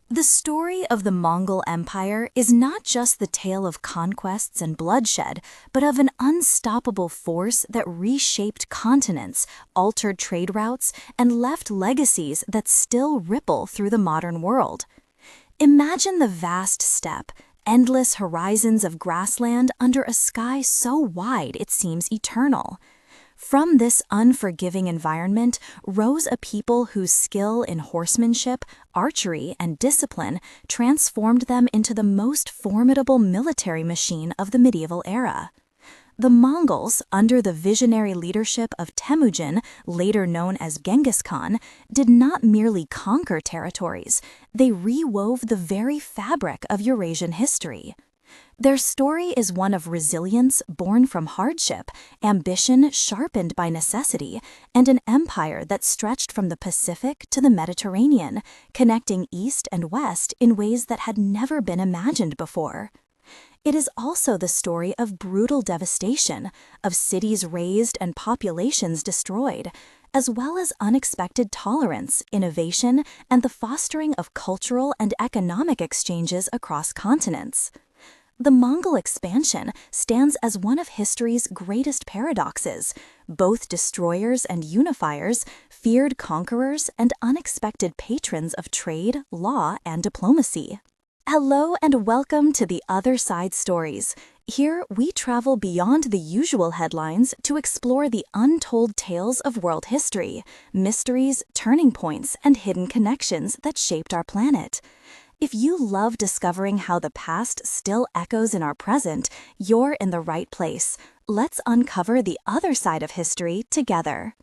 The story of the Mongol Empire is not just the tale of conquests and bloodshed, but of an unstoppable force that reshaped continents, altered trade routes, and left legacies that still ripple through the modern world. Imagine the vast steppe, endless horizons of grassland under a sky so wide it seems eternal. From this unforgiving environment rose a people whose skill in horsemanship, archery, and discipline transformed them into the most formidable military machine of the medieval era. The Mongols, under the visionary leadership of Temujin, later known as Genghis Khan, did not merely conquer territories, they rewove the very fabric of Eurasian history. Their story is one of resilience born from hardship, ambition sharpened by necessity, and an empire that stretched from the Pacific to the Mediterranean, connecting East and West in ways that had never been imagined before. It is also the story of brutal devastation, of cities razed and populations destroyed, as well as unexpected tolerance, innovation, and the fostering of cultural and economic exchanges across continents. The Mongol expansion stands as one of history's greatest paradoxes, both destroyers and unifiers, feared conquerors, and unexpected patrons of trade, law, and diplomacy. Hello and welcome to the Other Side Stories. Here, we travel beyond the usual headlines to explore the untold tales of world history, mysteries, turning points, and hidden connections that shaped our planet. If you love discovering how the past still echoes in our present, you're in the right place. Let's uncover the other side of history together.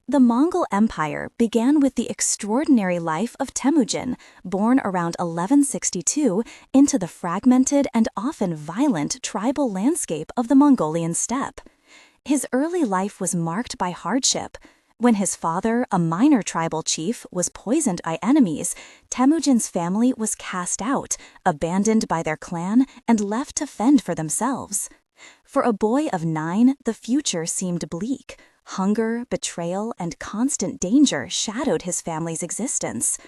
The Mongol Empire began with the extraordinary life of Temujin, born around 1162 into the fragmented and often violent tribal landscape of the Mongolian steppe. His early life was marked by hardship. When his father, a minor tribal chief, was poisoned by enemies, Temujin's family was cast out, abandoned by their clan, and left to fend for themselves. For a boy of 9, the future seemed bleak. Hunger, betrayal, and constant danger shadowed his family's existence.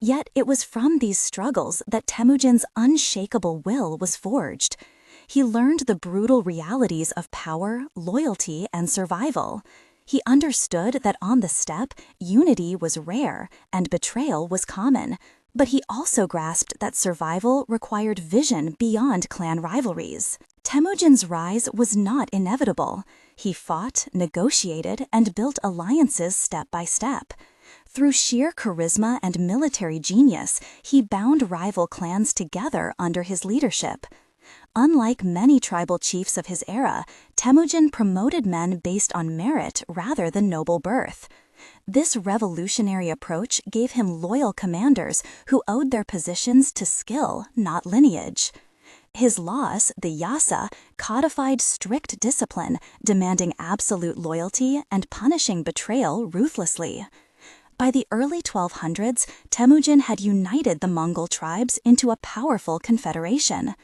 Yet it was from these struggles that Temujin's unshakable will was forged. He learned the brutal realities of power, loyalty, and survival. He understood that on the steppe, unity was rare and betrayal was common, but he also grasped that survival required vision beyond clan rivalries. Temujin's rise was not inevitable. He fought, negotiated, and built alliances step by step. Through sheer charisma and military genius, he bound rival clans together under his leadership. Unlike many tribal chiefs of his era, Temujin promoted men based on merit rather than noble birth. This revolutionary approach gave him loyal commanders who owed their positions to skill, not lineage. His laws, the yasa, codified strict discipline, demanding absolute loyalty and punishing betrayal ruthlessly. By the early 1200s, Temujin had united the Mongol tribes into a powerful confederation.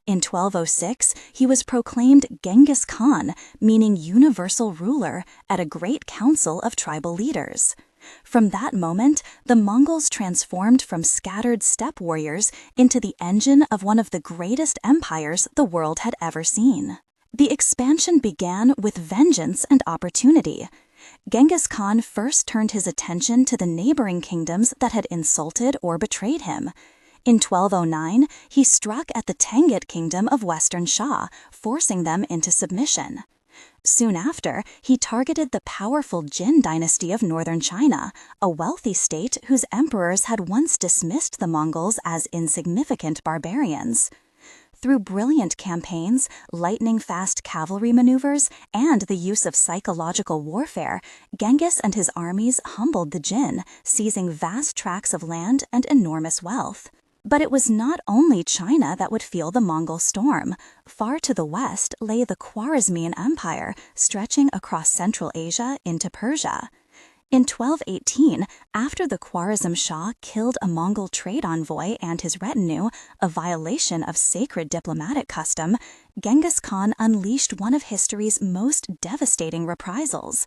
In 1206, he was proclaimed Genghis Khan, meaning universal ruler, at a great council of tribal leaders. From that moment, the Mongols transformed from scattered steppe warriors into the engine of one of the greatest empires the world had ever seen. The expansion began with vengeance and opportunity. Genghis Khan first turned his attention to the neighboring kingdoms that had insulted or betrayed him. In 1209, he struck at the Tangut kingdom of Western Xia, forcing them into submission. Soon after, he targeted the powerful Jin dynasty of northern China, a wealthy state whose emperors had once dismissed the Mongols as insignificant barbarians. Through brilliant campaigns, lightning-fast cavalry maneuvers, and the use of psychological warfare, Genghis and his armies humbled the Jin, seizing vast tracts of land and enormous wealth. But it was not only China that would feel the Mongol storm. Far to the west lay the Khwarezmian Empire, stretching across Central Asia into Persia. In 1218, after the Khwarezm Shah killed a Mongol trade envoy and his retinue, a violation of sacred diplomatic custom, Genghis Khan unleashed one of history's most devastating reprisals.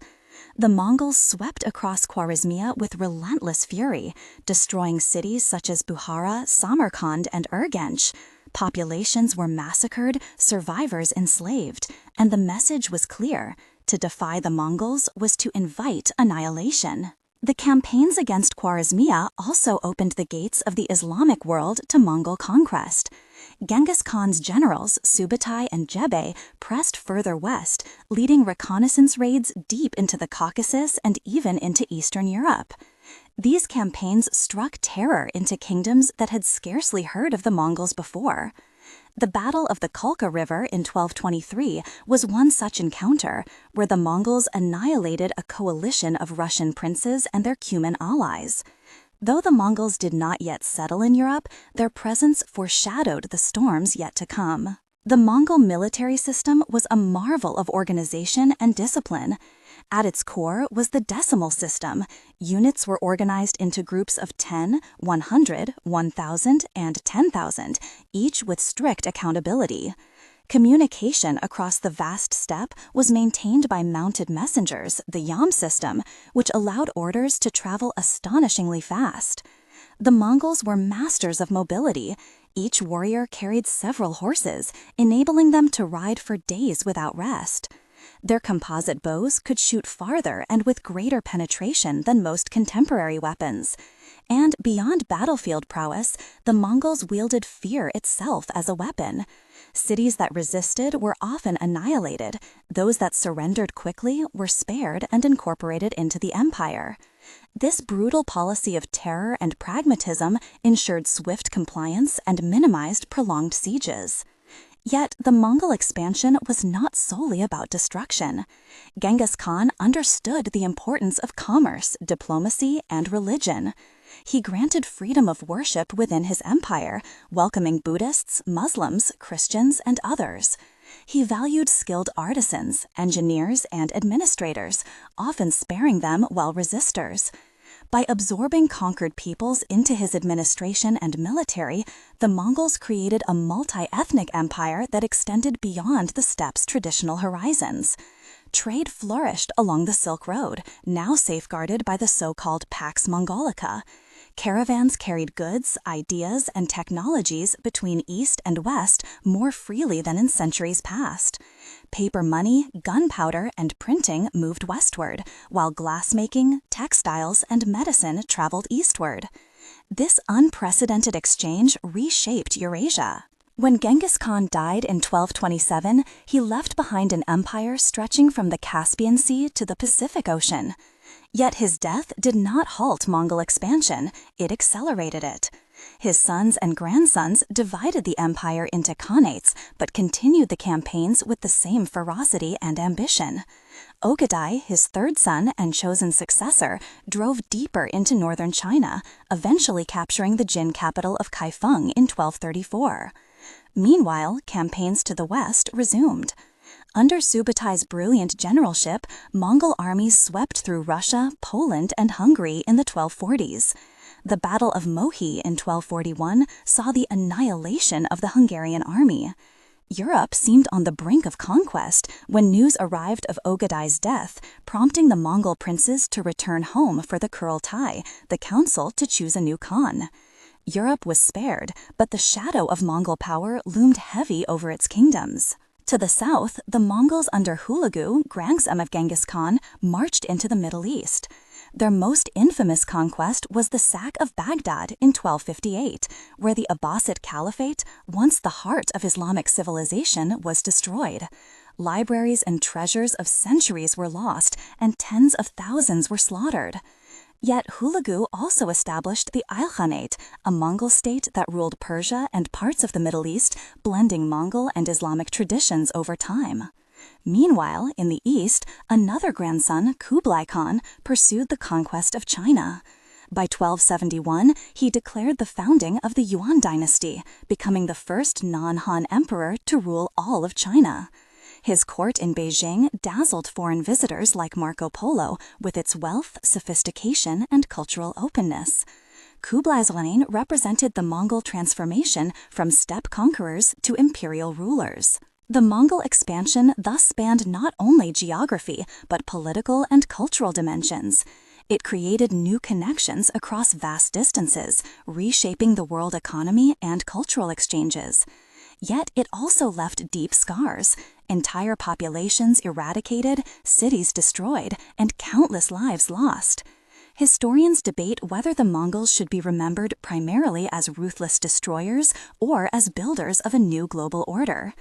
The Mongols swept across Khwarezmia with relentless fury, destroying cities such as Bukhara, Samarkand, and Urgench. Populations were massacred, survivors enslaved, and the message was clear: to defy the Mongols was to invite annihilation. The campaigns against Khwarezmia also opened the gates of the Islamic world to Mongol conquest. Genghis Khan's generals, Subutai and Jebe, pressed further west, leading reconnaissance raids deep into the Caucasus and even into Eastern Europe. These campaigns struck terror into kingdoms that had scarcely heard of the Mongols before. The Battle of the Kalka River in 1223 was one such encounter, where the Mongols annihilated a coalition of Russian princes and their Cuman allies. Though the Mongols did not yet settle in Europe, their presence foreshadowed the storms yet to come. The Mongol military system was a marvel of organization and discipline. At its core was the decimal system. Units were organized into groups of 10, 100, 1,000, and 10,000, each with strict accountability. Communication across the vast steppe was maintained by mounted messengers, the yam system, which allowed orders to travel astonishingly fast. The Mongols were masters of mobility. Each warrior carried several horses, enabling them to ride for days without rest. Their composite bows could shoot farther and with greater penetration than most contemporary weapons. And beyond battlefield prowess, the Mongols wielded fear itself as a weapon. Cities that resisted were often annihilated. Those that surrendered quickly were spared and incorporated into the empire. This brutal policy of terror and pragmatism ensured swift compliance and minimized prolonged sieges. Yet the Mongol expansion was not solely about destruction. Genghis Khan understood the importance of commerce, diplomacy, and religion. He granted freedom of worship within his empire, welcoming Buddhists, Muslims, Christians, and others. He valued skilled artisans, engineers, and administrators, often sparing them while resistors. By absorbing conquered peoples into his administration and military, the Mongols created a multi-ethnic empire that extended beyond the steppe's traditional horizons. Trade flourished along the Silk Road, now safeguarded by the so-called Pax Mongolica. Caravans carried goods, ideas, and technologies between East and West more freely than in centuries past. Paper money, gunpowder, and printing moved westward, while glassmaking, textiles, and medicine traveled eastward. This unprecedented exchange reshaped Eurasia. When Genghis Khan died in 1227, he left behind an empire stretching from the Caspian Sea to the Pacific Ocean. Yet his death did not halt Mongol expansion, it accelerated it. His sons and grandsons divided the empire into khanates, but continued the campaigns with the same ferocity and ambition. Ogedai, his third son and chosen successor, drove deeper into northern China, eventually capturing the Jin capital of Kaifeng in 1234. Meanwhile, campaigns to the west resumed. Under Subutai's brilliant generalship, Mongol armies swept through Russia, Poland, and Hungary in the 1240s. The Battle of Mohi in 1241 saw the annihilation of the Hungarian army. Europe seemed on the brink of conquest when news arrived of Ogedai's death, prompting the Mongol princes to return home for the Kurultai, the council to choose a new Khan. Europe was spared, but the shadow of Mongol power loomed heavy over its kingdoms. To the south, the Mongols under Hulagu, grandson of Genghis Khan, marched into the Middle East. Their most infamous conquest was the sack of Baghdad in 1258, where the Abbasid Caliphate, once the heart of Islamic civilization, was destroyed. Libraries and treasures of centuries were lost, and tens of thousands were slaughtered. Yet Hulagu also established the Ilkhanate, a Mongol state that ruled Persia and parts of the Middle East, blending Mongol and Islamic traditions over time. Meanwhile, in the east, another grandson, Kublai Khan, pursued the conquest of China. By 1271, he declared the founding of the Yuan dynasty, becoming the first non-Han emperor to rule all of China. His court in Beijing dazzled foreign visitors like Marco Polo with its wealth, sophistication, and cultural openness. Kublai's reign represented the Mongol transformation from steppe conquerors to imperial rulers. The Mongol expansion thus spanned not only geography, but political and cultural dimensions. It created new connections across vast distances, reshaping the world economy and cultural exchanges. Yet it also left deep scars. Entire populations eradicated, cities destroyed, and countless lives lost. Historians debate whether the Mongols should be remembered primarily as ruthless destroyers or as builders of a new global order.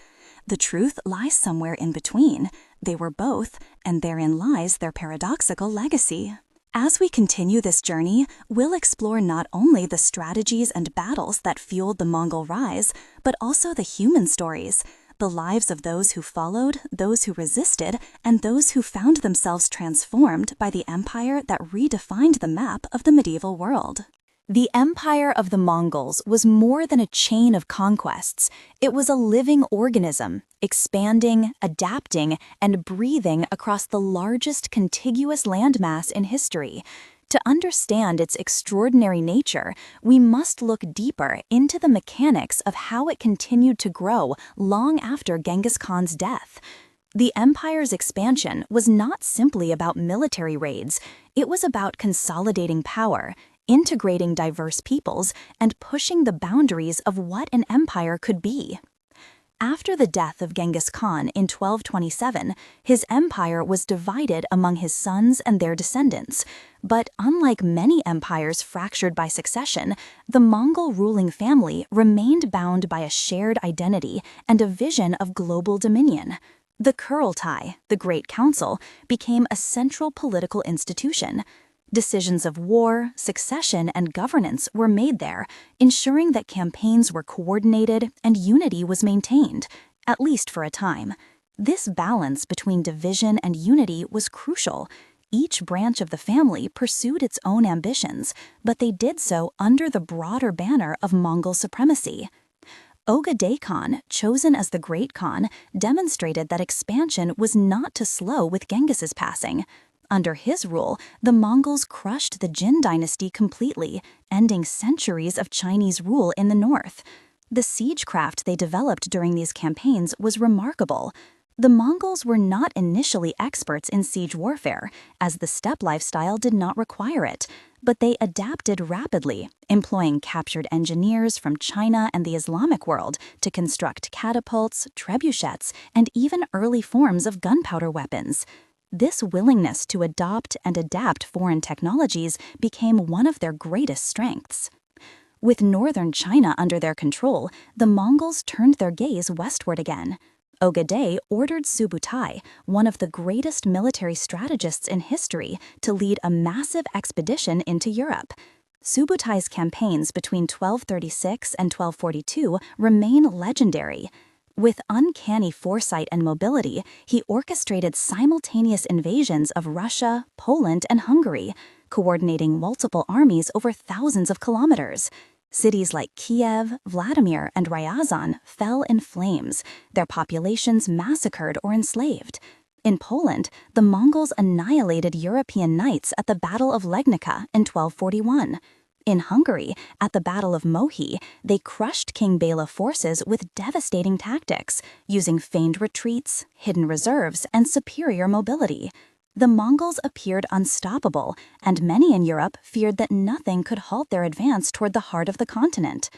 The truth lies somewhere in between. They were both, and therein lies their paradoxical legacy. As we continue this journey, we'll explore not only the strategies and battles that fueled the Mongol rise, but also the human stories, the lives of those who followed, those who resisted, and those who found themselves transformed by the empire that redefined the map of the medieval world. The Empire of the Mongols was more than a chain of conquests. It was a living organism, expanding, adapting, and breathing across the largest contiguous landmass in history. To understand its extraordinary nature, we must look deeper into the mechanics of how it continued to grow long after Genghis Khan's death. The empire's expansion was not simply about military raids. It was about consolidating power, integrating diverse peoples, and pushing the boundaries of what an empire could be. After the death of Genghis Khan in 1227, his empire was divided among his sons and their descendants. But unlike many empires fractured by succession, the Mongol ruling family remained bound by a shared identity and a vision of global dominion. The Kurultai, the Great Council, became a central political institution. Decisions of war, succession, and governance were made there, ensuring that campaigns were coordinated and unity was maintained, at least for a time. This balance between division and unity was crucial. Each branch of the family pursued its own ambitions, but they did so under the broader banner of Mongol supremacy. Oga Khan, chosen as the Great Khan, demonstrated that expansion was not to slow with Genghis's passing. Under his rule, the Mongols crushed the Jin dynasty completely, ending centuries of Chinese rule in the north. The siegecraft they developed during these campaigns was remarkable. The Mongols were not initially experts in siege warfare, as the steppe lifestyle did not require it, but they adapted rapidly, employing captured engineers from China and the Islamic world to construct catapults, trebuchets, and even early forms of gunpowder weapons. This willingness to adopt and adapt foreign technologies became one of their greatest strengths. With northern China under their control, the Mongols turned their gaze westward again. Oga ordered Subutai, one of the greatest military strategists in history, to lead a massive expedition into Europe. Subutai's campaigns between 1236 and 1242 remain legendary. With uncanny foresight and mobility, he orchestrated simultaneous invasions of Russia, Poland, and Hungary, coordinating multiple armies over thousands of kilometers. Cities like Kiev, Vladimir, and Ryazan fell in flames, their populations massacred or enslaved. In Poland, the Mongols annihilated European knights at the Battle of Legnica in 1241. In Hungary, at the Battle of Mohi, they crushed King Bela forces with devastating tactics, using feigned retreats, hidden reserves, and superior mobility. The Mongols appeared unstoppable, and many in Europe feared that nothing could halt their advance toward the heart of the continent.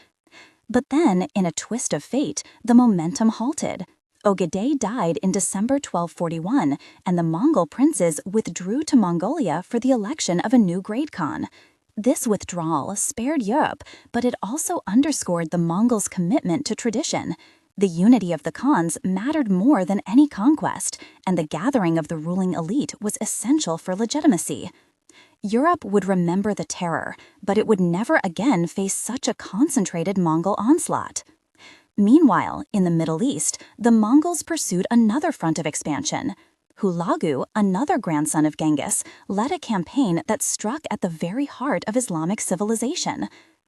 But then, in a twist of fate, the momentum halted. Oga died in December 1241, and the Mongol princes withdrew to Mongolia for the election of a new Great Khan. This withdrawal spared Europe, but it also underscored the Mongols' commitment to tradition. The unity of the Khans mattered more than any conquest, and the gathering of the ruling elite was essential for legitimacy. Europe would remember the terror, but it would never again face such a concentrated Mongol onslaught. Meanwhile, in the Middle East, the Mongols pursued another front of expansion. Hulagu, another grandson of Genghis, led a campaign that struck at the very heart of Islamic civilization.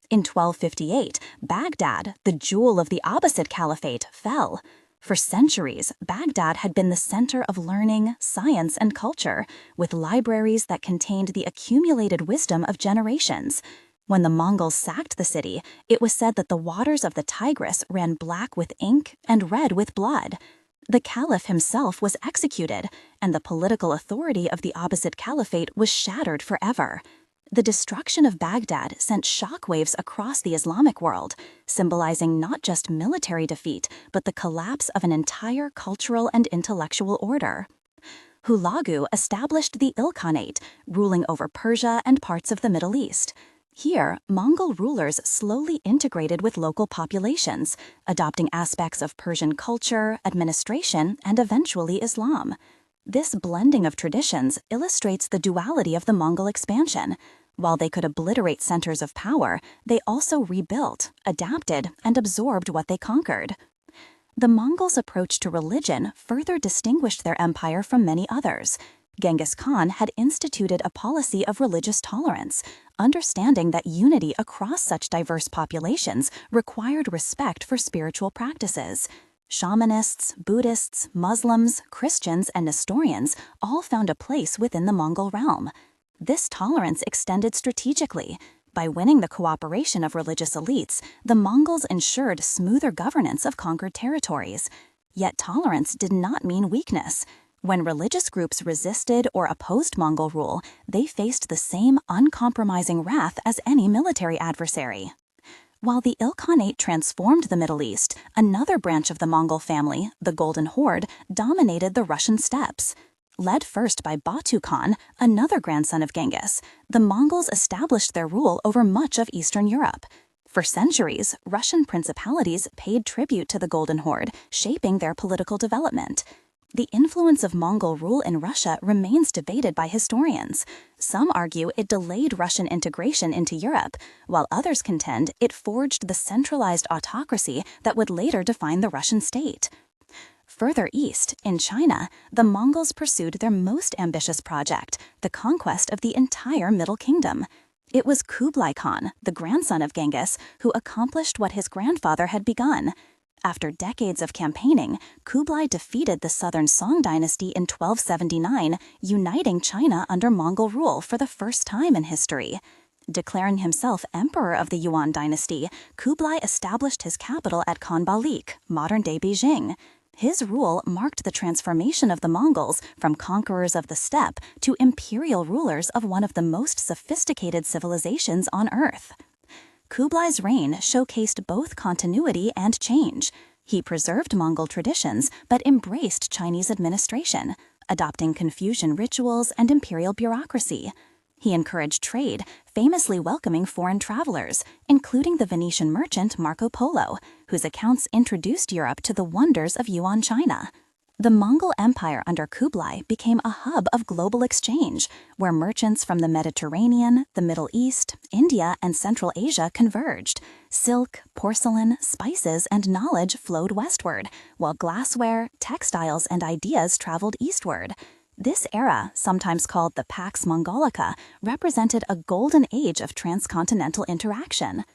In 1258, Baghdad, the jewel of the Abbasid Caliphate, fell. For centuries, Baghdad had been the center of learning, science, and culture, with libraries that contained the accumulated wisdom of generations. When the Mongols sacked the city, it was said that the waters of the Tigris ran black with ink and red with blood. The caliph himself was executed, and the political authority of the opposite caliphate was shattered forever. The destruction of Baghdad sent shockwaves across the Islamic world, symbolizing not just military defeat, but the collapse of an entire cultural and intellectual order. Hulagu established the Ilkhanate, ruling over Persia and parts of the Middle East. Here, Mongol rulers slowly integrated with local populations, adopting aspects of Persian culture, administration, and eventually Islam. This blending of traditions illustrates the duality of the Mongol expansion. While they could obliterate centers of power, they also rebuilt, adapted, and absorbed what they conquered. The Mongols' approach to religion further distinguished their empire from many others. Genghis Khan had instituted a policy of religious tolerance, understanding that unity across such diverse populations required respect for spiritual practices. Shamanists, Buddhists, Muslims, Christians, and Nestorians all found a place within the Mongol realm. This tolerance extended strategically. By winning the cooperation of religious elites, the Mongols ensured smoother governance of conquered territories. Yet tolerance did not mean weakness. When religious groups resisted or opposed Mongol rule, they faced the same uncompromising wrath as any military adversary. While the Ilkhanate transformed the Middle East, another branch of the Mongol family, the Golden Horde, dominated the Russian steppes. Led first by Batu Khan, another grandson of Genghis, the Mongols established their rule over much of Eastern Europe. For centuries, Russian principalities paid tribute to the Golden Horde, shaping their political development. The influence of Mongol rule in Russia remains debated by historians. Some argue it delayed Russian integration into Europe, while others contend it forged the centralized autocracy that would later define the Russian state. Further east, in China, the Mongols pursued their most ambitious project, the conquest of the entire Middle Kingdom. It was Kublai Khan, the grandson of Genghis, who accomplished what his grandfather had begun. After decades of campaigning, Kublai defeated the southern Song dynasty in 1279, uniting China under Mongol rule for the first time in history. Declaring himself emperor of the Yuan dynasty, Kublai established his capital at Khanbalik, modern-day Beijing. His rule marked the transformation of the Mongols from conquerors of the steppe to imperial rulers of one of the most sophisticated civilizations on Earth. Kublai's reign showcased both continuity and change. He preserved Mongol traditions but embraced Chinese administration, adopting Confucian rituals and imperial bureaucracy. He encouraged trade, famously welcoming foreign travelers, including the Venetian merchant Marco Polo, whose accounts introduced Europe to the wonders of Yuan China. The Mongol Empire under Kublai became a hub of global exchange, where merchants from the Mediterranean, the Middle East, India, and Central Asia converged. Silk, porcelain, spices, and knowledge flowed westward, while glassware, textiles, and ideas traveled eastward. This era, sometimes called the Pax Mongolica, represented a golden age of transcontinental interaction.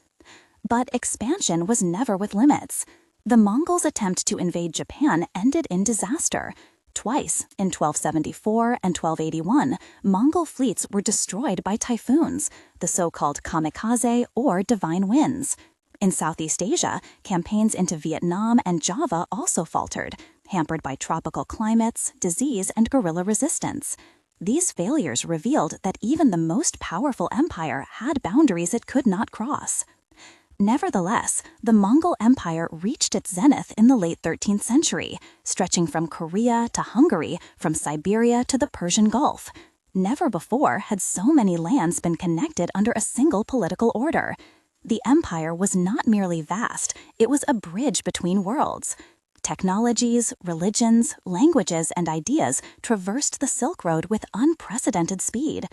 But expansion was never with limits. The Mongols' attempt to invade Japan ended in disaster. Twice, in 1274 and 1281, Mongol fleets were destroyed by typhoons, the so-called kamikaze or divine winds. In Southeast Asia, campaigns into Vietnam and Java also faltered, hampered by tropical climates, disease, and guerrilla resistance. These failures revealed that even the most powerful empire had boundaries it could not cross. Nevertheless, the Mongol Empire reached its zenith in the late 13th century, stretching from Korea to Hungary, from Siberia to the Persian Gulf. Never before had so many lands been connected under a single political order. The empire was not merely vast, it was a bridge between worlds. Technologies, religions, languages, and ideas traversed the Silk Road with unprecedented speed.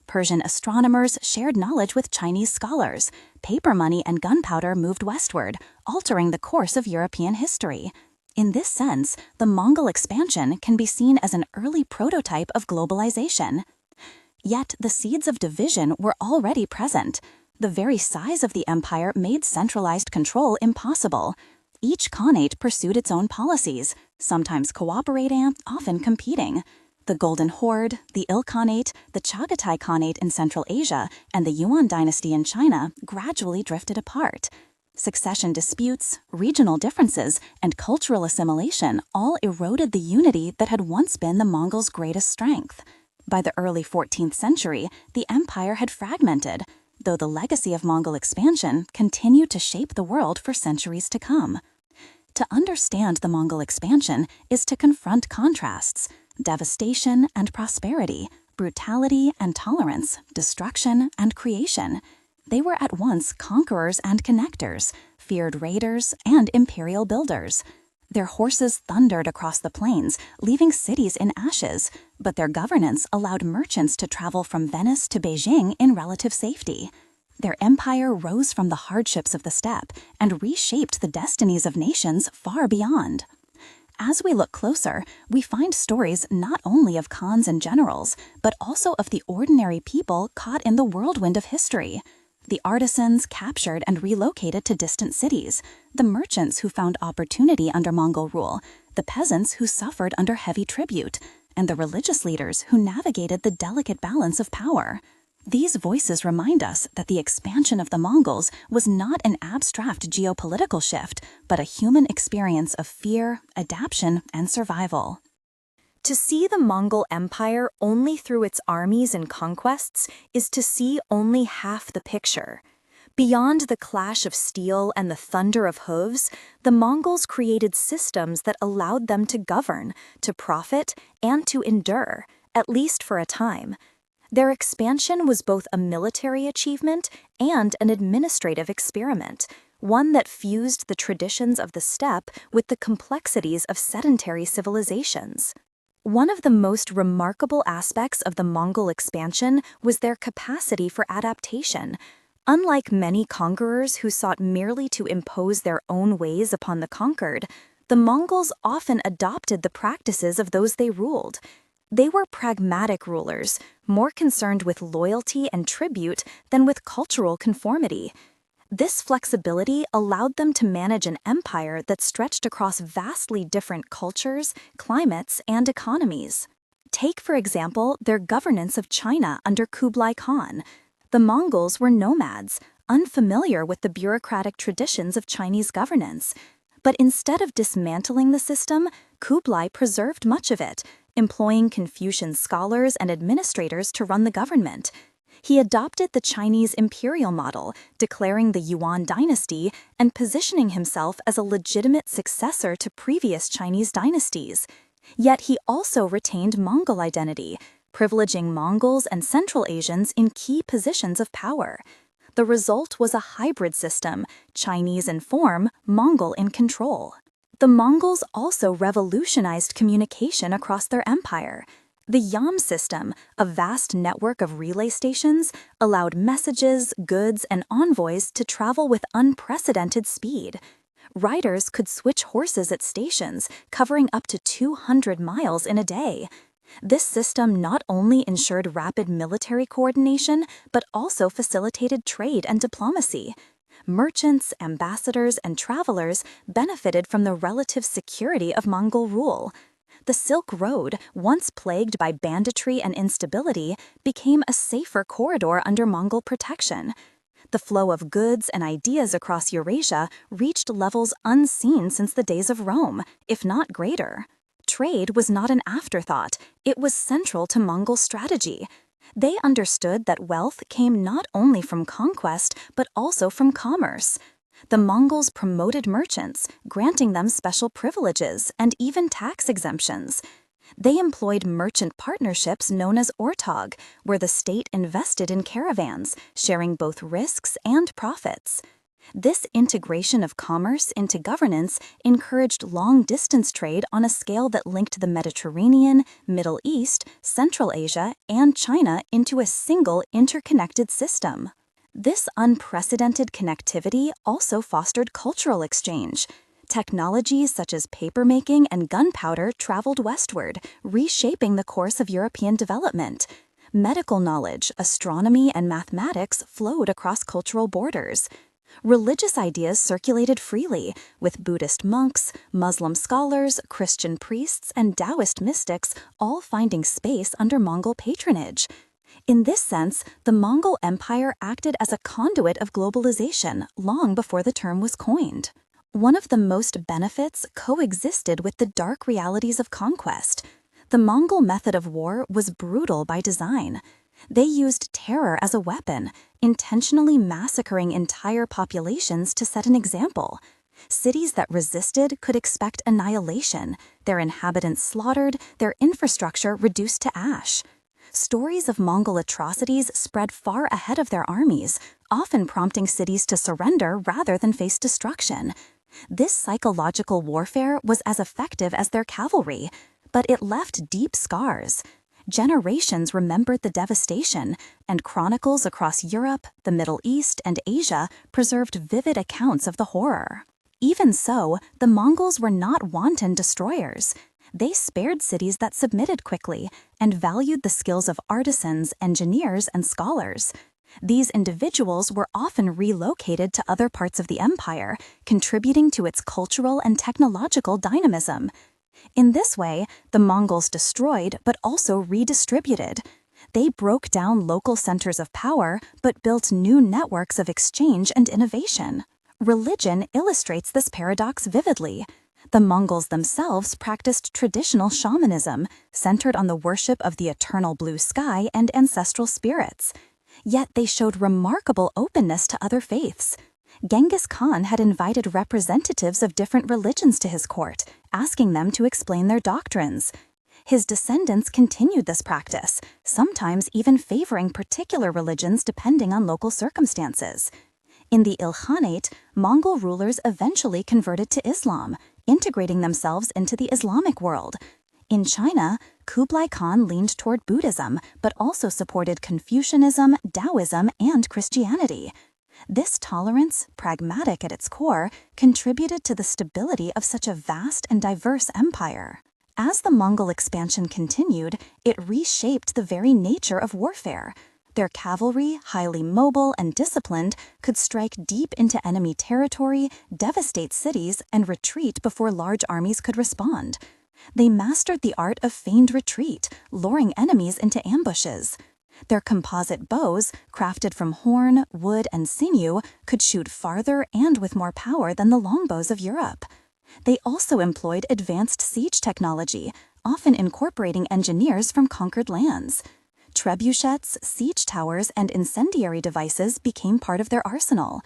Persian astronomers shared knowledge with Chinese scholars. Paper money and gunpowder moved westward, altering the course of European history. In this sense, the Mongol expansion can be seen as an early prototype of globalization. Yet the seeds of division were already present. The very size of the empire made centralized control impossible. Each Khanate pursued its own policies, sometimes cooperating, often competing. The Golden Horde, the Ilkhanate, the Chagatai Khanate in Central Asia, and the Yuan dynasty in China gradually drifted apart. Succession disputes, regional differences, and cultural assimilation all eroded the unity that had once been the Mongols' greatest strength. By the early 14th century, the empire had fragmented, though the legacy of Mongol expansion continued to shape the world for centuries to come. To understand the Mongol expansion is to confront contrasts: devastation and prosperity, brutality and tolerance, destruction and creation. They were at once conquerors and connectors, feared raiders and imperial builders. Their horses thundered across the plains, leaving cities in ashes, but their governance allowed merchants to travel from Venice to Beijing in relative safety. Their empire rose from the hardships of the steppe and reshaped the destinies of nations far beyond. As we look closer, we find stories not only of khans and generals, but also of the ordinary people caught in the whirlwind of history. The artisans captured and relocated to distant cities, the merchants who found opportunity under Mongol rule, the peasants who suffered under heavy tribute, and the religious leaders who navigated the delicate balance of power. These voices remind us that the expansion of the Mongols was not an abstract geopolitical shift, but a human experience of fear, adaptation, and survival. To see the Mongol Empire only through its armies and conquests is to see only half the picture. Beyond the clash of steel and the thunder of hooves, the Mongols created systems that allowed them to govern, to profit, and to endure, at least for a time. Their expansion was both a military achievement and an administrative experiment, one that fused the traditions of the steppe with the complexities of sedentary civilizations. One of the most remarkable aspects of the Mongol expansion was their capacity for adaptation. Unlike many conquerors who sought merely to impose their own ways upon the conquered, the Mongols often adopted the practices of those they ruled. They were pragmatic rulers, more concerned with loyalty and tribute than with cultural conformity. This flexibility allowed them to manage an empire that stretched across vastly different cultures, climates, and economies. Take, for example, their governance of China under Kublai Khan. The Mongols were nomads, unfamiliar with the bureaucratic traditions of Chinese governance. But instead of dismantling the system, Kublai preserved much of it, employing Confucian scholars and administrators to run the government. He adopted the Chinese imperial model, declaring the Yuan dynasty and positioning himself as a legitimate successor to previous Chinese dynasties. Yet he also retained Mongol identity, privileging Mongols and Central Asians in key positions of power. The result was a hybrid system, Chinese in form, Mongol in control. The Mongols also revolutionized communication across their empire. The Yam system, a vast network of relay stations, allowed messages, goods, and envoys to travel with unprecedented speed. Riders could switch horses at stations, covering up to 200 miles in a day. This system not only ensured rapid military coordination, but also facilitated trade and diplomacy. Merchants, ambassadors, and travelers benefited from the relative security of Mongol rule. The Silk Road, once plagued by banditry and instability, became a safer corridor under Mongol protection. The flow of goods and ideas across Eurasia reached levels unseen since the days of Rome, if not greater. Trade was not an afterthought, it was central to Mongol strategy. They understood that wealth came not only from conquest, but also from commerce. The Mongols promoted merchants, granting them special privileges and even tax exemptions. They employed merchant partnerships known as ortog, where the state invested in caravans, sharing both risks and profits. This integration of commerce into governance encouraged long-distance trade on a scale that linked the Mediterranean, Middle East, Central Asia, and China into a single interconnected system. This unprecedented connectivity also fostered cultural exchange. Technologies such as papermaking and gunpowder traveled westward, reshaping the course of European development. Medical knowledge, astronomy, and mathematics flowed across cultural borders. Religious ideas circulated freely, with Buddhist monks, Muslim scholars, Christian priests, and Taoist mystics all finding space under Mongol patronage. In this sense, the Mongol Empire acted as a conduit of globalization long before the term was coined. One of the most benefits coexisted with the dark realities of conquest. The Mongol method of war was brutal by design. They used terror as a weapon, intentionally massacring entire populations to set an example. Cities that resisted could expect annihilation, their inhabitants slaughtered, their infrastructure reduced to ash. Stories of Mongol atrocities spread far ahead of their armies, often prompting cities to surrender rather than face destruction. This psychological warfare was as effective as their cavalry, but it left deep scars. Generations remembered the devastation, and chronicles across Europe, the Middle East, and Asia preserved vivid accounts of the horror. Even so, the Mongols were not wanton destroyers. They spared cities that submitted quickly and valued the skills of artisans, engineers, and scholars. These individuals were often relocated to other parts of the empire, contributing to its cultural and technological dynamism. In this way, the Mongols destroyed but also redistributed. They broke down local centers of power but built new networks of exchange and innovation. Religion illustrates this paradox vividly. The Mongols themselves practiced traditional shamanism, centered on the worship of the eternal blue sky and ancestral spirits. Yet they showed remarkable openness to other faiths. Genghis Khan had invited representatives of different religions to his court, asking them to explain their doctrines. His descendants continued this practice, sometimes even favoring particular religions depending on local circumstances. In the Ilkhanate, Mongol rulers eventually converted to Islam, integrating themselves into the Islamic world. In China, Kublai Khan leaned toward Buddhism, but also supported Confucianism, Taoism, and Christianity. This tolerance, pragmatic at its core, contributed to the stability of such a vast and diverse empire. As the Mongol expansion continued, it reshaped the very nature of warfare. Their cavalry, highly mobile and disciplined, could strike deep into enemy territory, devastate cities, and retreat before large armies could respond. They mastered the art of feigned retreat, luring enemies into ambushes. Their composite bows, crafted from horn, wood, and sinew, could shoot farther and with more power than the longbows of Europe. They also employed advanced siege technology, often incorporating engineers from conquered lands. Trebuchets, siege towers, and incendiary devices became part of their arsenal.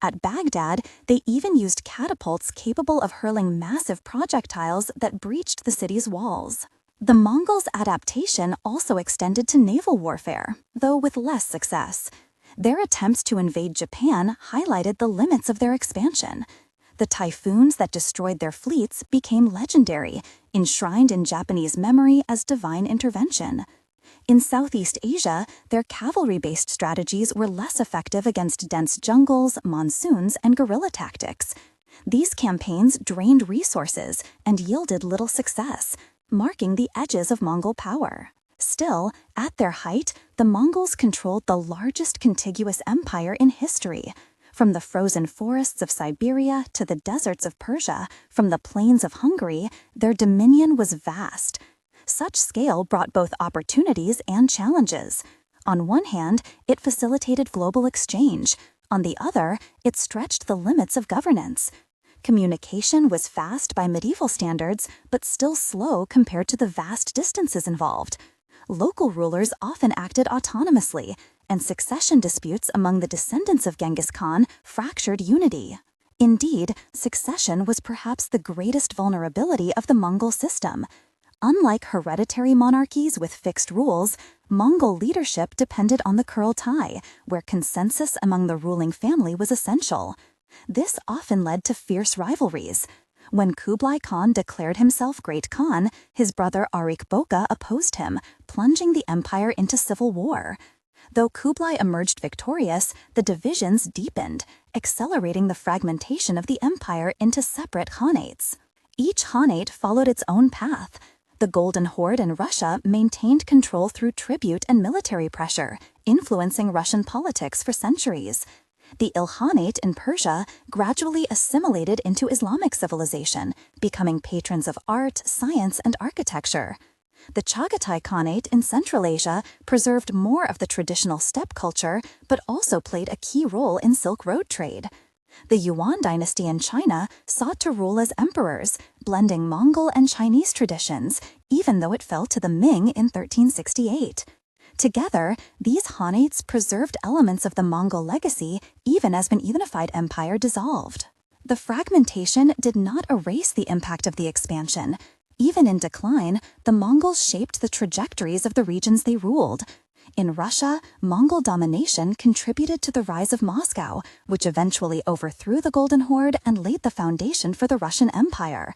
At Baghdad, they even used catapults capable of hurling massive projectiles that breached the city's walls. The Mongols' adaptation also extended to naval warfare, though with less success. Their attempts to invade Japan highlighted the limits of their expansion. The typhoons that destroyed their fleets became legendary, enshrined in Japanese memory as divine intervention. In Southeast Asia, their cavalry-based strategies were less effective against dense jungles, monsoons, and guerrilla tactics. These campaigns drained resources and yielded little success, marking the edges of Mongol power. Still, at their height, the Mongols controlled the largest contiguous empire in history. From the frozen forests of Siberia to the deserts of Persia, from the plains of Hungary, their dominion was vast. Such scale brought both opportunities and challenges. On one hand, it facilitated global exchange. On the other, it stretched the limits of governance. Communication was fast by medieval standards, but still slow compared to the vast distances involved. Local rulers often acted autonomously, and succession disputes among the descendants of Genghis Khan fractured unity. Indeed, succession was perhaps the greatest vulnerability of the Mongol system. Unlike hereditary monarchies with fixed rules, Mongol leadership depended on the Kurultai, where consensus among the ruling family was essential. This often led to fierce rivalries. When Kublai Khan declared himself Great Khan, his brother Arik Boka opposed him, plunging the empire into civil war. Though Kublai emerged victorious, the divisions deepened, accelerating the fragmentation of the empire into separate khanates. Each khanate followed its own path. The Golden Horde in Russia maintained control through tribute and military pressure, influencing Russian politics for centuries. The Ilkhanate in Persia gradually assimilated into Islamic civilization, becoming patrons of art, science, and architecture. The Chagatai Khanate in Central Asia preserved more of the traditional steppe culture, but also played a key role in Silk Road trade. The Yuan dynasty in China sought to rule as emperors, blending Mongol and Chinese traditions, even though it fell to the Ming in 1368. Together, these Khanates preserved elements of the Mongol legacy even as an unified empire dissolved. The fragmentation did not erase the impact of the expansion. Even in decline, the Mongols shaped the trajectories of the regions they ruled. In Russia, Mongol domination contributed to the rise of Moscow, which eventually overthrew the Golden Horde and laid the foundation for the Russian Empire.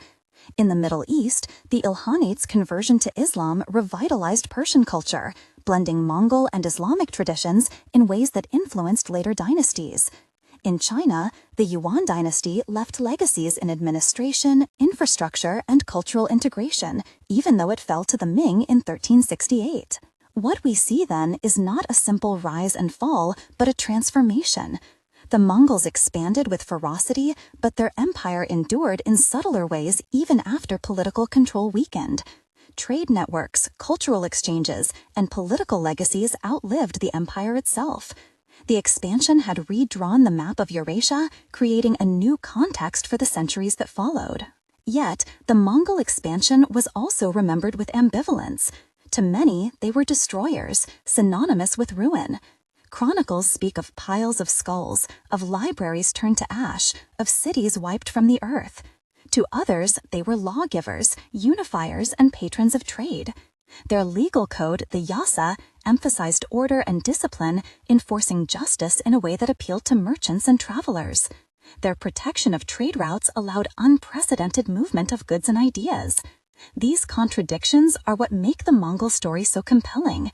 In the Middle East, the Ilkhanites' conversion to Islam revitalized Persian culture, blending Mongol and Islamic traditions in ways that influenced later dynasties. In China, the Yuan dynasty left legacies in administration, infrastructure, and cultural integration, even though it fell to the Ming in 1368. What we see then is not a simple rise and fall, but a transformation. The Mongols expanded with ferocity, but their empire endured in subtler ways even after political control weakened. Trade networks, cultural exchanges, and political legacies outlived the empire itself. The expansion had redrawn the map of Eurasia, creating a new context for the centuries that followed. Yet, the Mongol expansion was also remembered with ambivalence. To many, they were destroyers, synonymous with ruin. Chronicles speak of piles of skulls, of libraries turned to ash, of cities wiped from the earth. To others, they were lawgivers, unifiers, and patrons of trade. Their legal code, the Yasa, emphasized order and discipline, enforcing justice in a way that appealed to merchants and travelers. Their protection of trade routes allowed unprecedented movement of goods and ideas. These contradictions are what make the Mongol story so compelling.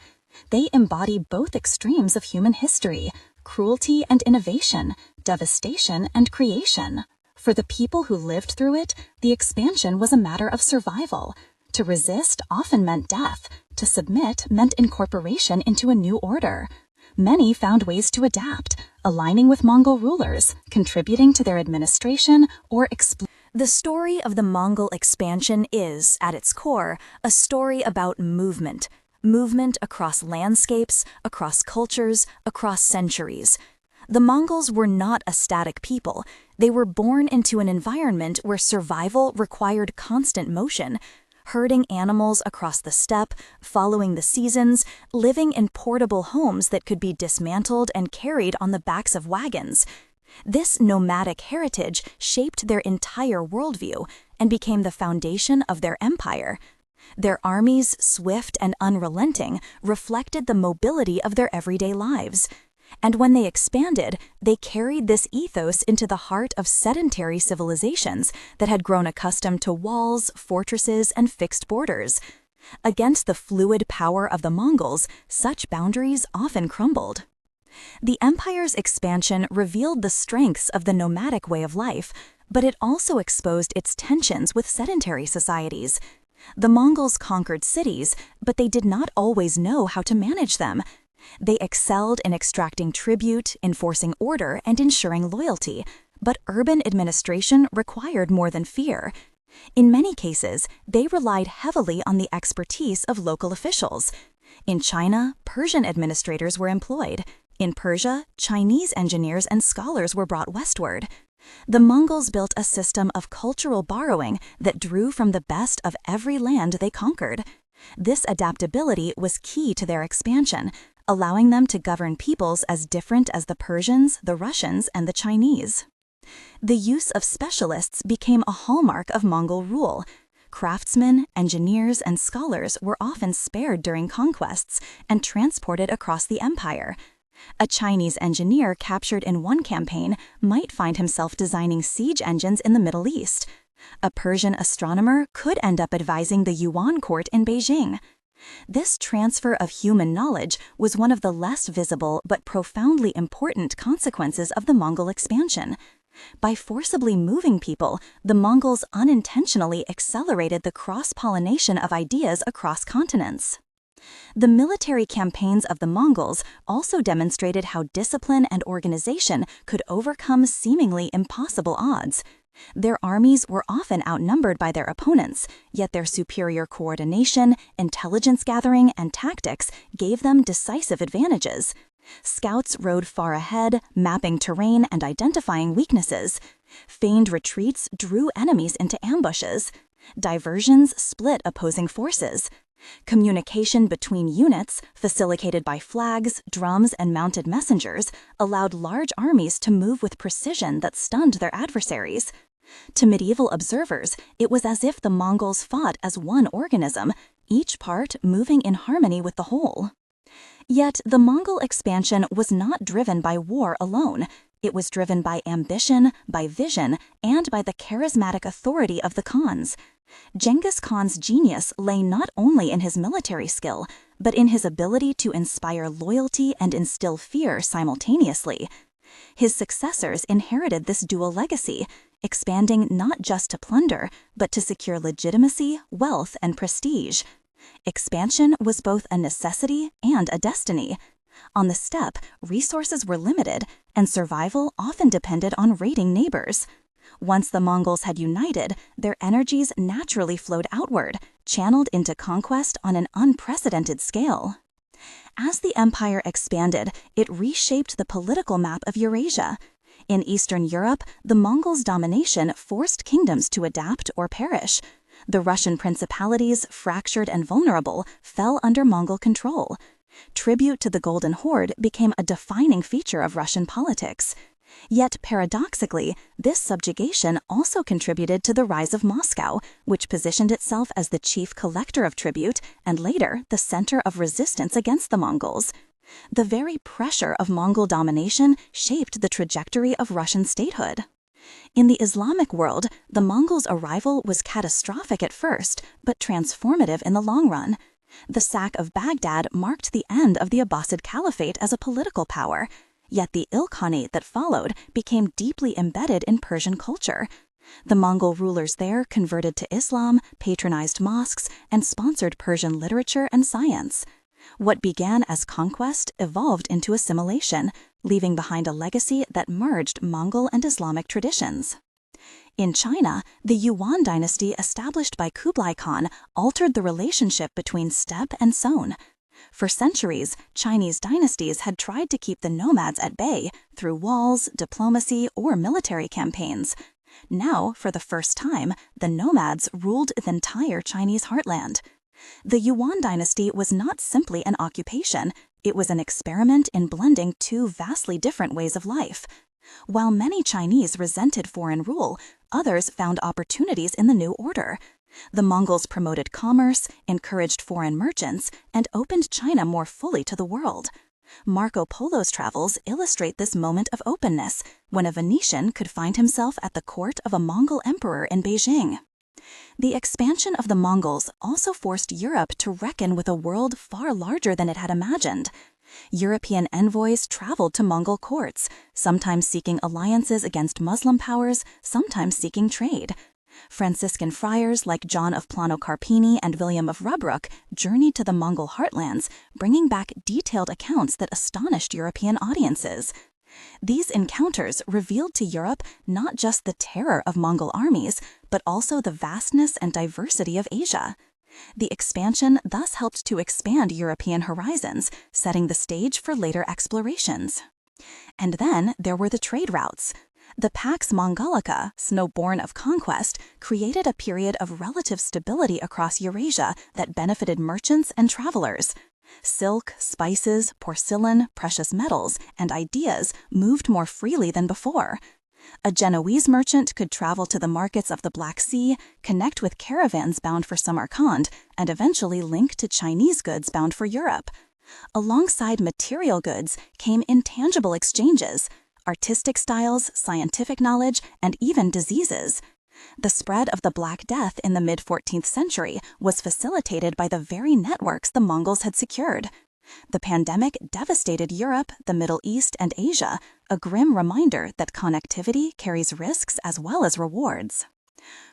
They embody both extremes of human history, cruelty and innovation, devastation and creation. For the people who lived through it, the expansion was a matter of survival. To resist often meant death. To submit meant incorporation into a new order. Many found ways to adapt, aligning with Mongol rulers, contributing to their administration, or The story of the Mongol expansion is, at its core, a story about movement. Movement across landscapes, across cultures, across centuries. The Mongols were not a static people. They were born into an environment where survival required constant motion. Herding animals across the steppe, following the seasons, living in portable homes that could be dismantled and carried on the backs of wagons. This nomadic heritage shaped their entire worldview and became the foundation of their empire. Their armies, swift and unrelenting, reflected the mobility of their everyday lives. And when they expanded, they carried this ethos into the heart of sedentary civilizations that had grown accustomed to walls, fortresses, and fixed borders. Against the fluid power of the Mongols, such boundaries often crumbled. The empire's expansion revealed the strengths of the nomadic way of life, but it also exposed its tensions with sedentary societies. The Mongols conquered cities, but they did not always know how to manage them. They excelled in extracting tribute, enforcing order, and ensuring loyalty, but urban administration required more than fear. In many cases, they relied heavily on the expertise of local officials. In China, Persian administrators were employed. In Persia, Chinese engineers and scholars were brought westward. The Mongols built a system of cultural borrowing that drew from the best of every land they conquered. This adaptability was key to their expansion, allowing them to govern peoples as different as the Persians, the Russians, and the Chinese. The use of specialists became a hallmark of Mongol rule. Craftsmen, engineers, and scholars were often spared during conquests and transported across the empire. A Chinese engineer captured in one campaign might find himself designing siege engines in the Middle East. A Persian astronomer could end up advising the Yuan court in Beijing. This transfer of human knowledge was one of the less visible but profoundly important consequences of the Mongol expansion. By forcibly moving people, the Mongols unintentionally accelerated the cross-pollination of ideas across continents. The military campaigns of the Mongols also demonstrated how discipline and organization could overcome seemingly impossible odds. Their armies were often outnumbered by their opponents, yet their superior coordination, intelligence gathering, and tactics gave them decisive advantages. Scouts rode far ahead, mapping terrain and identifying weaknesses. Feigned retreats drew enemies into ambushes. Diversions split opposing forces. Communication between units, facilitated by flags, drums, and mounted messengers, allowed large armies to move with precision that stunned their adversaries. To medieval observers, it was as if the Mongols fought as one organism, each part moving in harmony with the whole. Yet the Mongol expansion was not driven by war alone. It was driven by ambition, by vision, and by the charismatic authority of the Khans. Genghis Khan's genius lay not only in his military skill, but in his ability to inspire loyalty and instill fear simultaneously. His successors inherited this dual legacy, expanding not just to plunder, but to secure legitimacy, wealth, and prestige. Expansion was both a necessity and a destiny. On the steppe, resources were limited, and survival often depended on raiding neighbors. Once the Mongols had united, their energies naturally flowed outward, channeled into conquest on an unprecedented scale. As the empire expanded, it reshaped the political map of Eurasia. In Eastern Europe, the Mongols' domination forced kingdoms to adapt or perish. The Russian principalities, fractured and vulnerable, fell under Mongol control. Tribute to the Golden Horde became a defining feature of Russian politics. Yet, paradoxically, this subjugation also contributed to the rise of Moscow, which positioned itself as the chief collector of tribute and later the center of resistance against the Mongols. The very pressure of Mongol domination shaped the trajectory of Russian statehood. In the Islamic world, the Mongols' arrival was catastrophic at first, but transformative in the long run. The sack of Baghdad marked the end of the Abbasid Caliphate as a political power. Yet the Ilkhanate that followed became deeply embedded in Persian culture. The Mongol rulers there converted to Islam, patronized mosques, and sponsored Persian literature and science. What began as conquest evolved into assimilation, leaving behind a legacy that merged Mongol and Islamic traditions. In China, the Yuan dynasty established by Kublai Khan altered the relationship between steppe and zone. For centuries, Chinese dynasties had tried to keep the nomads at bay through walls, diplomacy, or military campaigns. Now, for the first time, the nomads ruled the entire Chinese heartland. The Yuan dynasty was not simply an occupation, it was an experiment in blending two vastly different ways of life. While many Chinese resented foreign rule, others found opportunities in the new order. The Mongols promoted commerce, encouraged foreign merchants, and opened China more fully to the world. Marco Polo's travels illustrate this moment of openness, when a Venetian could find himself at the court of a Mongol emperor in Beijing. The expansion of the Mongols also forced Europe to reckon with a world far larger than it had imagined. European envoys traveled to Mongol courts, sometimes seeking alliances against Muslim powers, sometimes seeking trade. Franciscan friars like John of Plano Carpini and William of Rubruck journeyed to the Mongol heartlands, bringing back detailed accounts that astonished European audiences. These encounters revealed to Europe not just the terror of Mongol armies, but also the vastness and diversity of Asia. The expansion thus helped to expand European horizons, setting the stage for later explorations. And then there were the trade routes. The Pax Mongolica, snow-born of conquest, created a period of relative stability across Eurasia that benefited merchants and travelers. Silk, spices, porcelain, precious metals, and ideas moved more freely than before. A Genoese merchant could travel to the markets of the Black Sea, connect with caravans bound for Samarkand, and eventually link to Chinese goods bound for Europe. Alongside material goods came intangible exchanges, artistic styles, scientific knowledge, and even diseases. The spread of the Black Death in the mid-14th century was facilitated by the very networks the Mongols had secured. The pandemic devastated Europe, the Middle East, and Asia, a grim reminder that connectivity carries risks as well as rewards.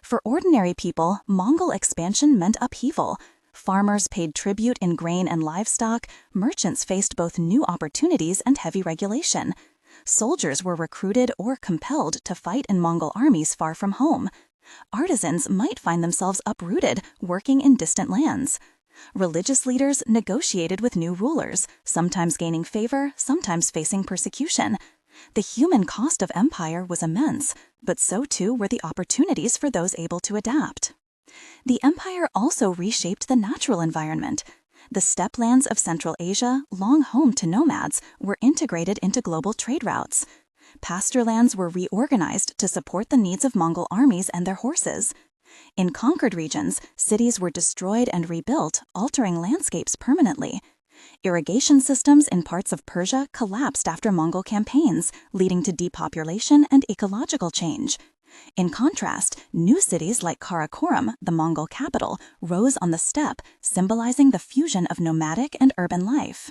For ordinary people, Mongol expansion meant upheaval. Farmers paid tribute in grain and livestock, merchants faced both new opportunities and heavy regulation. soldiers were recruited or compelled to fight in Mongol armies far from home. Artisans might find themselves uprooted, working in distant lands. Religious leaders negotiated with new rulers, sometimes gaining favor, sometimes facing persecution. The human cost of empire was immense, but so too were the opportunities for those able to adapt. The empire also reshaped the natural environment. The steppe lands of Central Asia, long home to nomads, were integrated into global trade routes. Pasture lands were reorganized to support the needs of Mongol armies and their horses. In conquered regions, cities were destroyed and rebuilt, altering landscapes permanently. Irrigation systems in parts of Persia collapsed after Mongol campaigns, leading to depopulation and ecological change. In contrast, new cities like Karakoram, the Mongol capital, rose on the steppe, symbolizing the fusion of nomadic and urban life.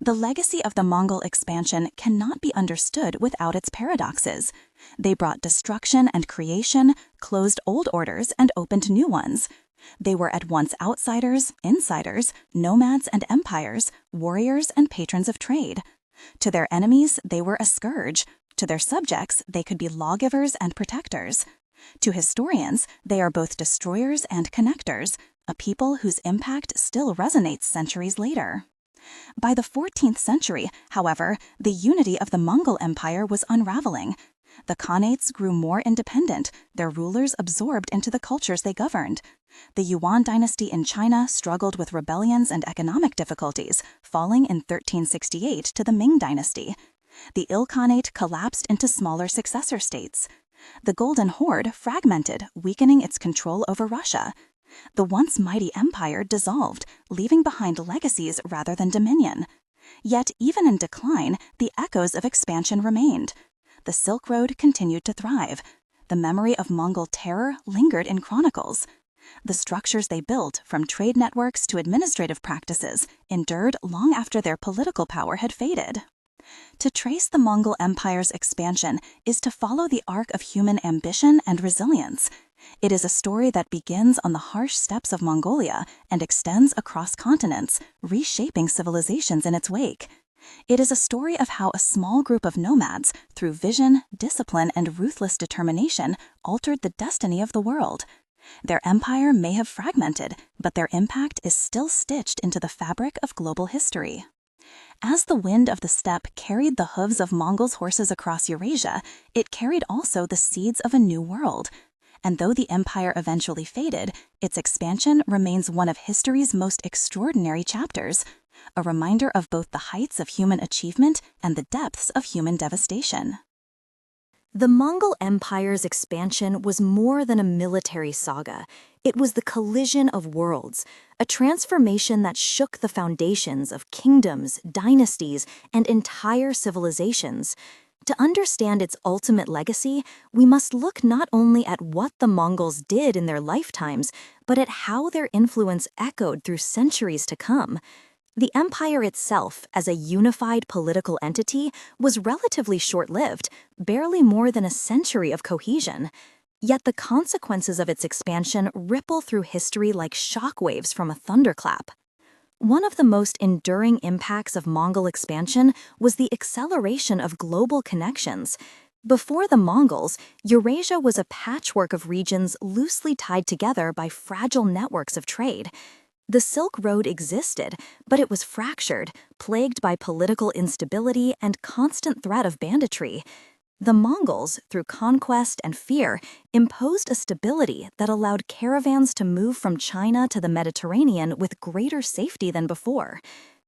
The legacy of the Mongol expansion cannot be understood without its paradoxes. They brought destruction and creation, closed old orders, and opened new ones. They were at once outsiders, insiders, nomads and empires, warriors and patrons of trade. To their enemies, they were a scourge. To their subjects, they could be lawgivers and protectors. To historians, they are both destroyers and connectors, a people whose impact still resonates centuries later. By the 14th century, however, the unity of the Mongol Empire was unraveling. The Khanates grew more independent, their rulers absorbed into the cultures they governed. The Yuan dynasty in China struggled with rebellions and economic difficulties, falling in 1368 to the Ming dynasty. The Ilkhanate collapsed into smaller successor states. The Golden Horde fragmented, weakening its control over Russia. The once mighty empire dissolved, leaving behind legacies rather than dominion. Yet, even in decline, the echoes of expansion remained. The Silk Road continued to thrive. The memory of Mongol terror lingered in chronicles. The structures they built, from trade networks to administrative practices, endured long after their political power had faded. To trace the Mongol Empire's expansion is to follow the arc of human ambition and resilience. It is a story that begins on the harsh steppes of Mongolia and extends across continents, reshaping civilizations in its wake. It is a story of how a small group of nomads, through vision, discipline, and ruthless determination, altered the destiny of the world. Their empire may have fragmented, but their impact is still stitched into the fabric of global history. As the wind of the steppe carried the hooves of Mongols' horses across Eurasia, it carried also the seeds of a new world. And though the empire eventually faded, its expansion remains one of history's most extraordinary chapters, a reminder of both the heights of human achievement and the depths of human devastation. The Mongol Empire's expansion was more than a military saga. It was the collision of worlds, a transformation that shook the foundations of kingdoms, dynasties, and entire civilizations. To understand its ultimate legacy, we must look not only at what the Mongols did in their lifetimes, but at how their influence echoed through centuries to come. The empire itself, as a unified political entity, was relatively short-lived, barely more than a century of cohesion. Yet the consequences of its expansion ripple through history like shockwaves from a thunderclap. One of the most enduring impacts of Mongol expansion was the acceleration of global connections. Before the Mongols, Eurasia was a patchwork of regions loosely tied together by fragile networks of trade. The Silk Road existed, but it was fractured, plagued by political instability and constant threat of banditry. The Mongols, through conquest and fear, imposed a stability that allowed caravans to move from China to the Mediterranean with greater safety than before.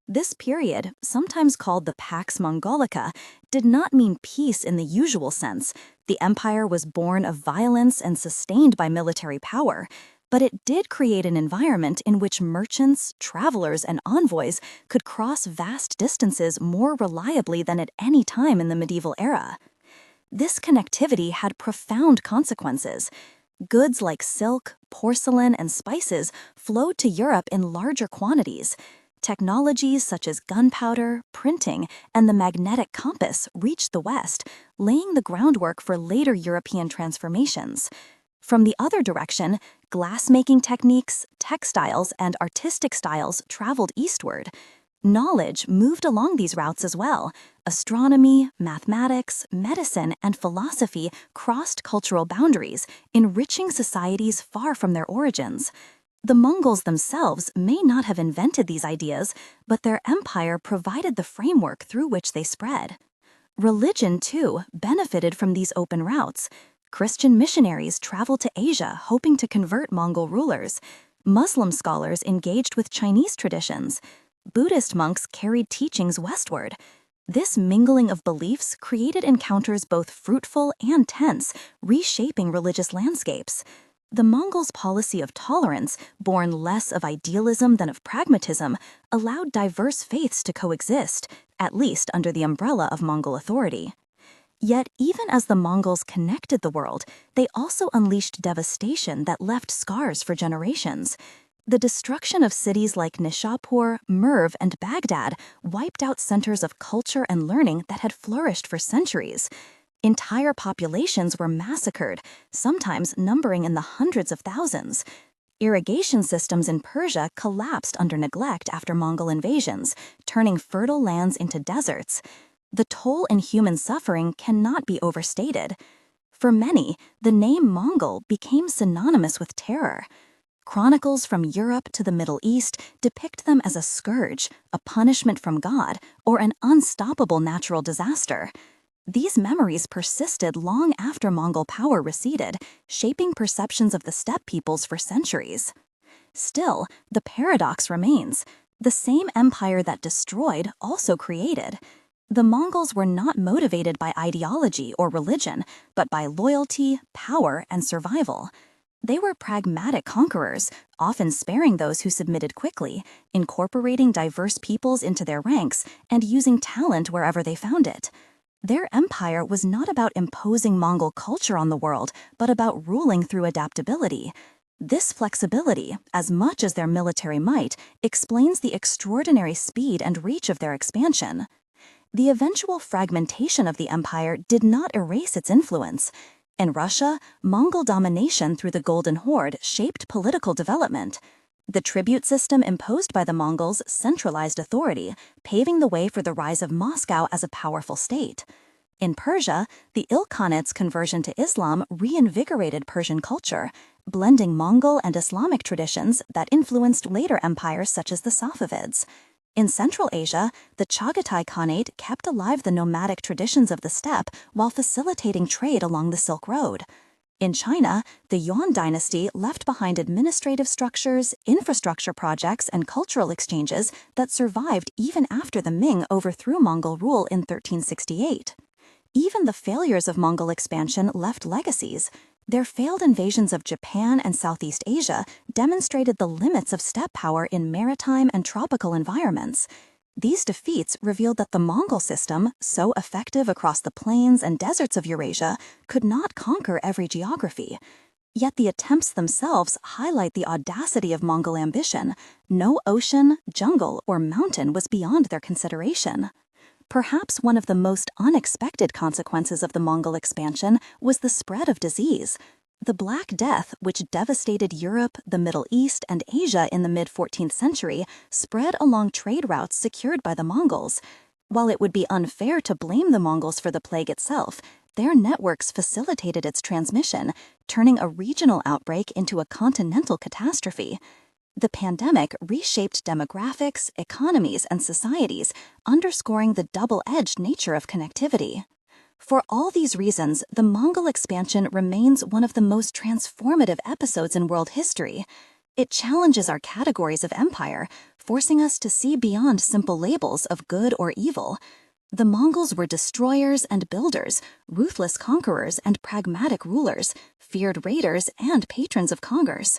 This period, sometimes called the Pax Mongolica, did not mean peace in the usual sense. The empire was born of violence and sustained by military power. But it did create an environment in which merchants, travelers, and envoys could cross vast distances more reliably than at any time in the medieval era. This connectivity had profound consequences. Goods like silk, porcelain, and spices flowed to Europe in larger quantities. Technologies such as gunpowder, printing, and the magnetic compass reached the West, laying the groundwork for later European transformations. From the other direction, glass-making techniques, textiles, and artistic styles traveled eastward. Knowledge moved along these routes as well. Astronomy, mathematics, medicine, and philosophy crossed cultural boundaries, enriching societies far from their origins. The Mongols themselves may not have invented these ideas, but their empire provided the framework through which they spread. Religion, too, benefited from these open routes. Christian missionaries traveled to Asia hoping to convert Mongol rulers. Muslim scholars engaged with Chinese traditions. Buddhist monks carried teachings westward. This mingling of beliefs created encounters both fruitful and tense, reshaping religious landscapes. The Mongols' policy of tolerance, born less of idealism than of pragmatism, allowed diverse faiths to coexist, at least under the umbrella of Mongol authority. Yet, even as the Mongols connected the world, they also unleashed devastation that left scars for generations. The destruction of cities like Nishapur, Merv, and Baghdad wiped out centers of culture and learning that had flourished for centuries. Entire populations were massacred, sometimes numbering in the hundreds of thousands. Irrigation systems in Persia collapsed under neglect after Mongol invasions, turning fertile lands into deserts. The toll in human suffering cannot be overstated. For many, the name Mongol became synonymous with terror. Chronicles from Europe to the Middle East depict them as a scourge, a punishment from God, or an unstoppable natural disaster. These memories persisted long after Mongol power receded, shaping perceptions of the steppe peoples for centuries. Still, the paradox remains. The same empire that destroyed also created. The Mongols were not motivated by ideology or religion, but by loyalty, power, and survival. They were pragmatic conquerors, often sparing those who submitted quickly, incorporating diverse peoples into their ranks, and using talent wherever they found it. Their empire was not about imposing Mongol culture on the world, but about ruling through adaptability. This flexibility, as much as their military might, explains the extraordinary speed and reach of their expansion. The eventual fragmentation of the empire did not erase its influence. In Russia, Mongol domination through the Golden Horde shaped political development. The tribute system imposed by the Mongols centralized authority, paving the way for the rise of Moscow as a powerful state. In Persia, the Ilkhanate's conversion to Islam reinvigorated Persian culture, blending Mongol and Islamic traditions that influenced later empires such as the Safavids. In Central Asia, the Chagatai Khanate kept alive the nomadic traditions of the steppe while facilitating trade along the Silk Road. In China, the Yuan dynasty left behind administrative structures, infrastructure projects, and cultural exchanges that survived even after the Ming overthrew Mongol rule in 1368. Even the failures of Mongol expansion left legacies. Their failed invasions of Japan and Southeast Asia demonstrated the limits of steppe power in maritime and tropical environments. These defeats revealed that the Mongol system, so effective across the plains and deserts of Eurasia, could not conquer every geography. Yet the attempts themselves highlight the audacity of Mongol ambition. No ocean, jungle, or mountain was beyond their consideration. Perhaps one of the most unexpected consequences of the Mongol expansion was the spread of disease. The Black Death, which devastated Europe, the Middle East, and Asia in the mid-14th century, spread along trade routes secured by the Mongols. While it would be unfair to blame the Mongols for the plague itself, their networks facilitated its transmission, turning a regional outbreak into a continental catastrophe. The pandemic reshaped demographics, economies, and societies, underscoring the double-edged nature of connectivity. For all these reasons, the Mongol expansion remains one of the most transformative episodes in world history. It challenges our categories of empire, forcing us to see beyond simple labels of good or evil. The Mongols were destroyers and builders, ruthless conquerors and pragmatic rulers, feared raiders and patrons of conquerors.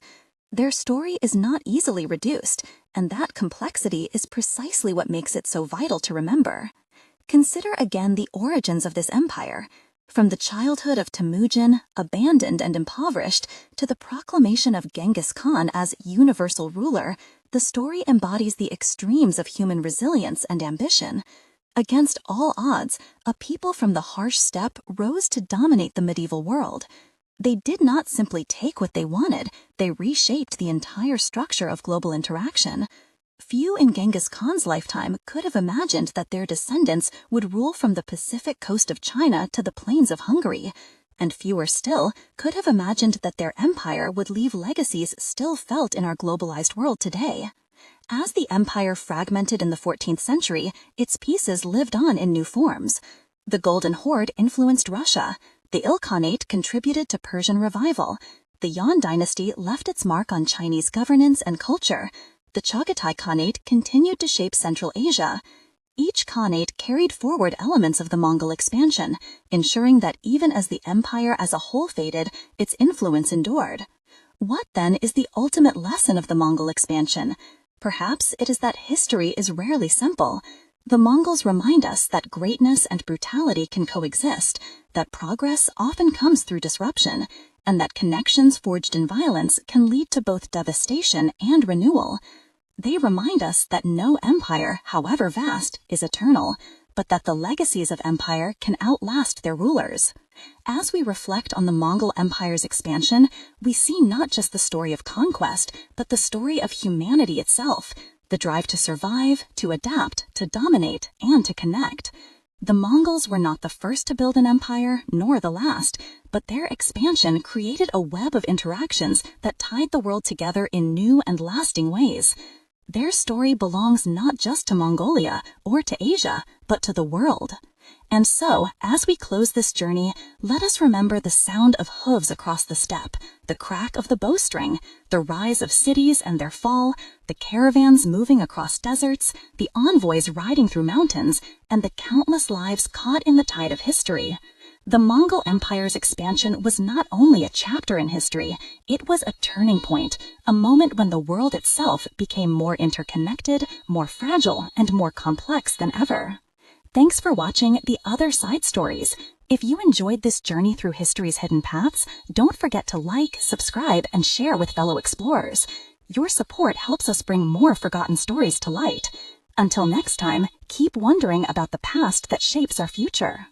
Their story is not easily reduced, and that complexity is precisely what makes it so vital to remember. Consider again the origins of this empire. From the childhood of Temujin, abandoned and impoverished, to the proclamation of Genghis Khan as universal ruler, the story embodies the extremes of human resilience and ambition. Against all odds, a people from the harsh steppe rose to dominate the medieval world. They did not simply take what they wanted, they reshaped the entire structure of global interaction. Few in Genghis Khan's lifetime could have imagined that their descendants would rule from the Pacific coast of China to the plains of Hungary, and fewer still could have imagined that their empire would leave legacies still felt in our globalized world today. As the empire fragmented in the 14th century, its pieces lived on in new forms. The Golden Horde influenced Russia, the Ilkhanate contributed to Persian revival, the Yuan dynasty left its mark on Chinese governance and culture, the Chagatai Khanate continued to shape Central Asia. Each Khanate carried forward elements of the Mongol expansion, ensuring that even as the empire as a whole faded, its influence endured. What then is the ultimate lesson of the Mongol expansion? Perhaps it is that history is rarely simple. The Mongols remind us that greatness and brutality can coexist, that progress often comes through disruption, and that connections forged in violence can lead to both devastation and renewal. They remind us that no empire, however vast, is eternal, but that the legacies of empire can outlast their rulers. As we reflect on the Mongol Empire's expansion, we see not just the story of conquest, but the story of humanity itself, the drive to survive, to adapt, to dominate, and to connect. The Mongols were not the first to build an empire, nor the last, but their expansion created a web of interactions that tied the world together in new and lasting ways. Their story belongs not just to Mongolia or to Asia, but to the world. And so, as we close this journey, let us remember the sound of hooves across the steppe, the crack of the bowstring, the rise of cities and their fall, the caravans moving across deserts, the envoys riding through mountains, and the countless lives caught in the tide of history. The Mongol Empire's expansion was not only a chapter in history, it was a turning point, a moment when the world itself became more interconnected, more fragile, and more complex than ever. Thanks for watching The Other Side Stories. If you enjoyed this journey through history's hidden paths, don't forget to like, subscribe, and share with fellow explorers. Your support helps us bring more forgotten stories to light. Until next time, keep wondering about the past that shapes our future.